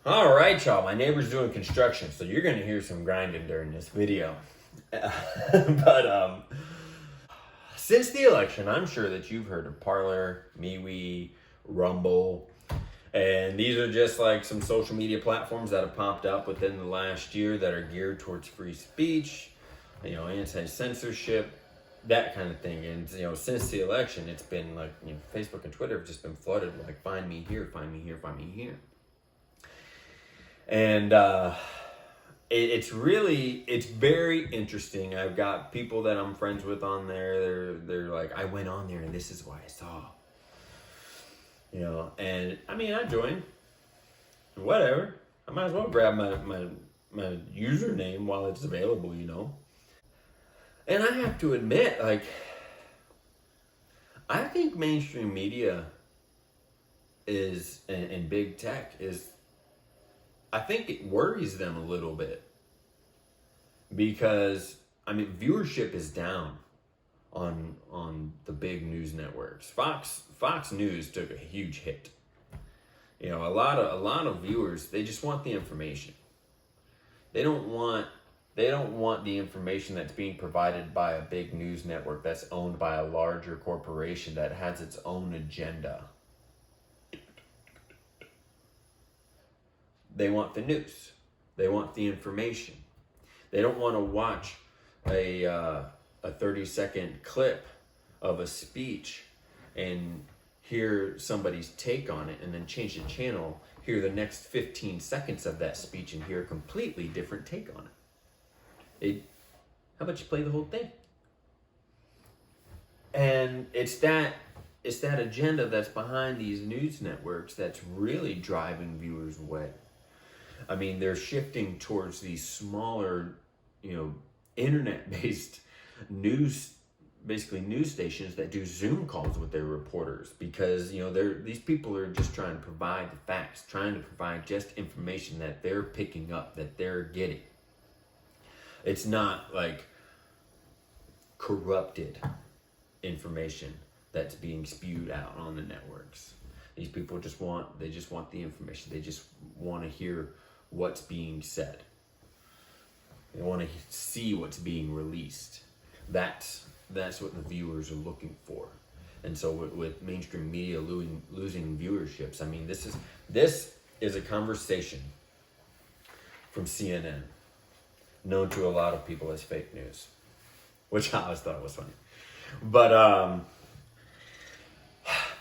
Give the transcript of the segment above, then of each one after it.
All right, y'all. My neighbor's doing construction, so you're gonna hear some grinding during this video. but since the election, I'm sure that you've heard of Parler, MeWe, Rumble, and these are just like some social media platforms that have popped up within the last year that are geared towards free speech, anti-censorship, that kind of thing. And since the election, it's been like Facebook and Twitter have just been flooded like find me here, find me here, find me here. And it's very interesting. I've got people that I'm friends with on there. They're like, I went on there and this is what I saw. And I mean, I joined. Whatever. I might as well grab my username while it's available, And I have to admit, like, I think mainstream media is, and big tech is, I think it worries them a little bit because, viewership is down on the big news networks. Fox News took a huge hit. A lot of viewers, they just want the information. They don't want the information that's being provided by a big news network that's owned by a larger corporation that has its own agenda. They want the news. They want the information. They don't want to watch a 30-second clip of a speech and hear somebody's take on it and then change the channel, hear the next 15 seconds of that speech and hear a completely different take on it. How about you play the whole thing? And it's that agenda that's behind these news networks that's really driving viewers away. They're shifting towards these smaller, internet-based news stations that do Zoom calls with their reporters because, these people are just trying to provide the facts, trying to provide just information that they're picking up, that they're getting. It's not like corrupted information that's being spewed out on the networks. These people just want the information. They just want to hear what's being said. They want to see what's being released. That's what the viewers are looking for. And so with mainstream media losing viewerships, this is a conversation from CNN, known to a lot of people as fake news, which I always thought was funny. But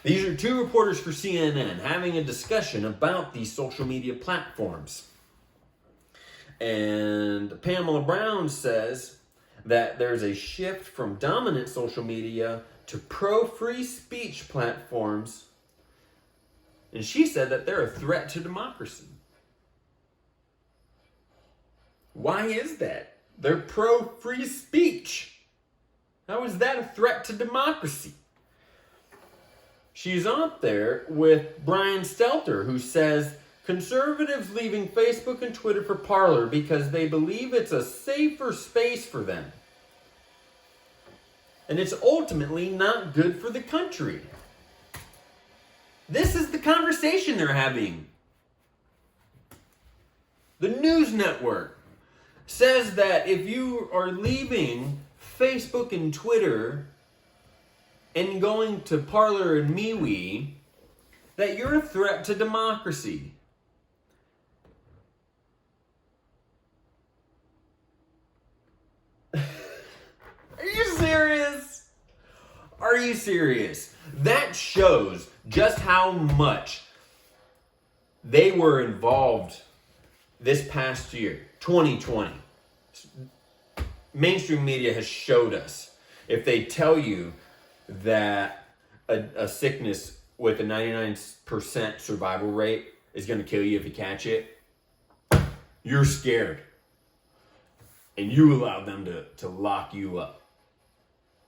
these are two reporters for CNN having a discussion about these social media platforms. And Pamela Brown says that there's a shift from dominant social media to pro-free speech platforms. And she said that they're a threat to democracy. Why is that? They're pro-free speech. How is that a threat to democracy? She's up there with Brian Stelter, who says conservatives leaving Facebook and Twitter for Parler because they believe it's a safer space for them. And it's ultimately not good for the country. This is the conversation they're having. The news network says that if you are leaving Facebook and Twitter and going to Parler and MeWe, that you're a threat to democracy. Are you serious? Are you serious? That shows just how much they were involved this past year, 2020. Mainstream media has showed us, if they tell you that a sickness with a 99% survival rate is going to kill you if you catch it, you're scared. And you allow them to lock you up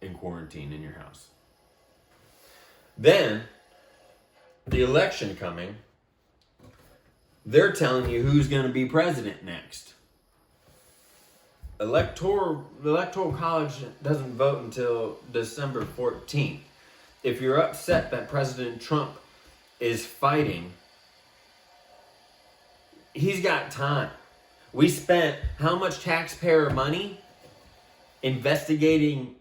in quarantine in your house. Then, the election coming, they're telling you who's going to be president next. The Electoral College doesn't vote until December 14th. If you're upset that President Trump is fighting he's got time. We spent how much taxpayer money investigating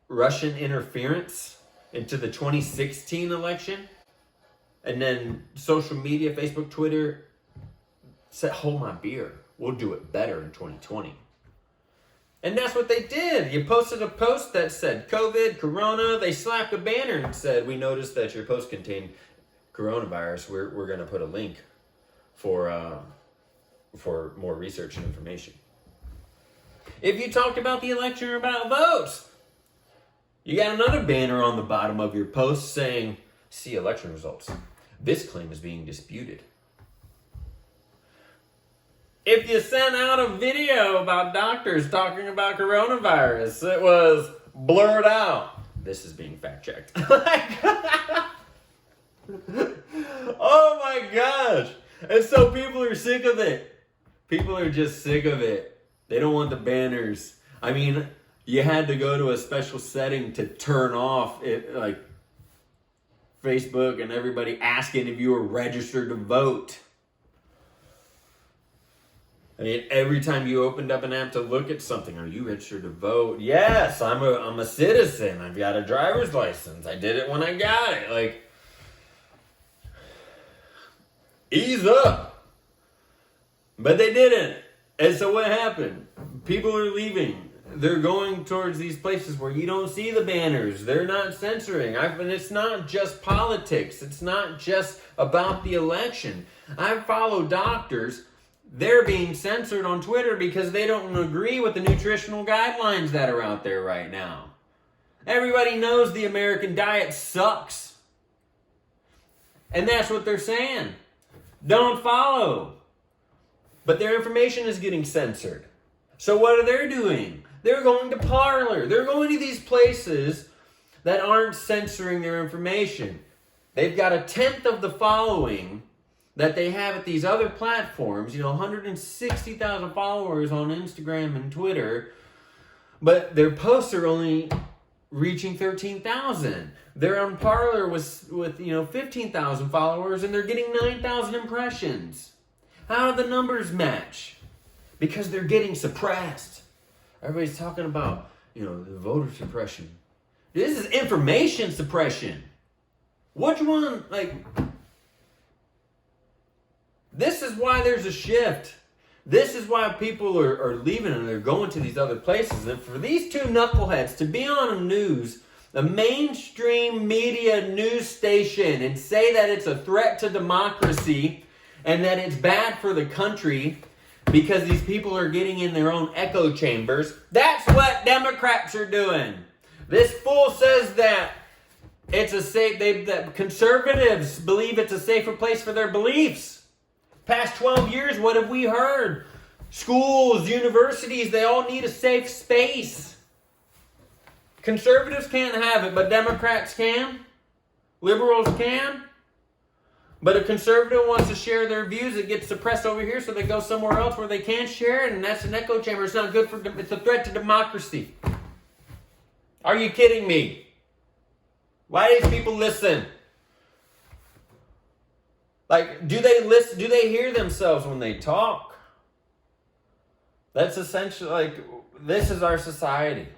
Russian interference into the 2016 election? And then social media, Facebook, Twitter, said, hold my beer. We'll do it better in 2020. And that's what they did. You posted a post that said COVID, Corona. They slapped a banner and said, we noticed that your post contained coronavirus. We're going to put a link for more research and information. If you talked about the election or about votes, you got another banner on the bottom of your post saying, see election results. This claim is being disputed. If you sent out a video about doctors talking about coronavirus, it was blurred out. This is being fact checked. Oh my gosh. And so people are sick of it. People are just sick of it. They don't want the banners. I mean, you had to go to a special setting to turn off it, like Facebook and everybody asking if you were registered to vote. I mean, every time you opened up an app to look at something, are you registered to vote? Yes, I'm a citizen. I've got a driver's license. I did it when I got it. Like, ease up. But they didn't. And so what happened? People are leaving. They're going towards these places where you don't see the banners. They're not censoring. And it's not just politics. It's not just about the election. I follow doctors. They're being censored on Twitter because they don't agree with the nutritional guidelines that are out there right now. Everybody knows the American diet sucks. And that's what they're saying. Don't follow. But their information is getting censored. So what are they doing? They're going to Parler. They're going to these places that aren't censoring their information. They've got 1/10 of the following that they have at these other platforms, 160,000 followers on Instagram and Twitter, but their posts are only reaching 13,000. They're on Parler with 15,000 followers and they're getting 9,000 impressions. How do the numbers match? Because they're getting suppressed. Everybody's talking about, the voter suppression. This is information suppression. Which one, this is why there's a shift. This is why people are leaving and they're going to these other places. And for these two knuckleheads to be on a mainstream media news station, and say that it's a threat to democracy and that it's bad for the country because these people are getting in their own echo chambers, that's what Democrats are doing. This fool says that that conservatives believe it's a safer place for their beliefs. Past 12 years, what have we heard? Schools, universities, they all need a safe space. Conservatives can't have it, but Democrats can. Liberals can. But a conservative wants to share their views, it gets suppressed over here, so they go somewhere else where they can't share it, and that's an echo chamber. It's not good it's a threat to democracy. Are you kidding me? Why do these people listen? Do they listen? Do they hear themselves when they talk? That's essentially, this is our society.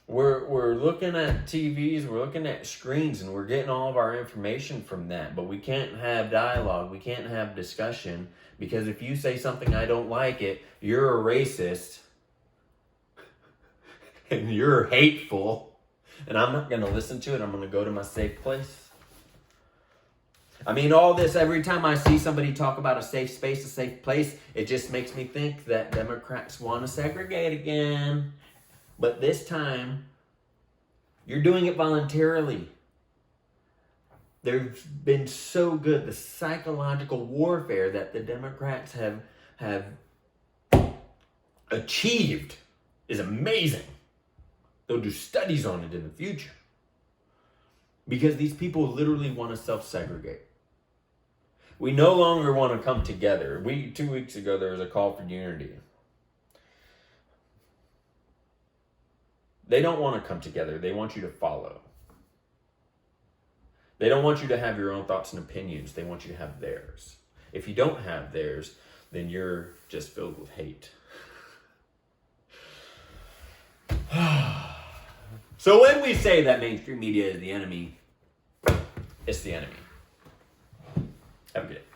We're looking at TVs, we're looking at screens, and we're getting all of our information from that. But we can't have dialogue, we can't have discussion, because if you say something I don't like it, you're a racist, and you're hateful, and I'm not going to listen to it. I'm going to go to my safe place. I mean, all this, every time I see somebody talk about a safe space, a safe place, it just makes me think that Democrats want to segregate again. But this time, you're doing it voluntarily. They've been so good. The psychological warfare that the Democrats have achieved is amazing. They'll do studies on it in the future. Because these people literally want to self-segregate. We no longer want to come together. 2 weeks ago, there was a call for unity. They don't want to come together. They want you to follow. They don't want you to have your own thoughts and opinions. They want you to have theirs. If you don't have theirs, then you're just filled with hate. So when we say that mainstream media is the enemy, it's the enemy. Have a good day.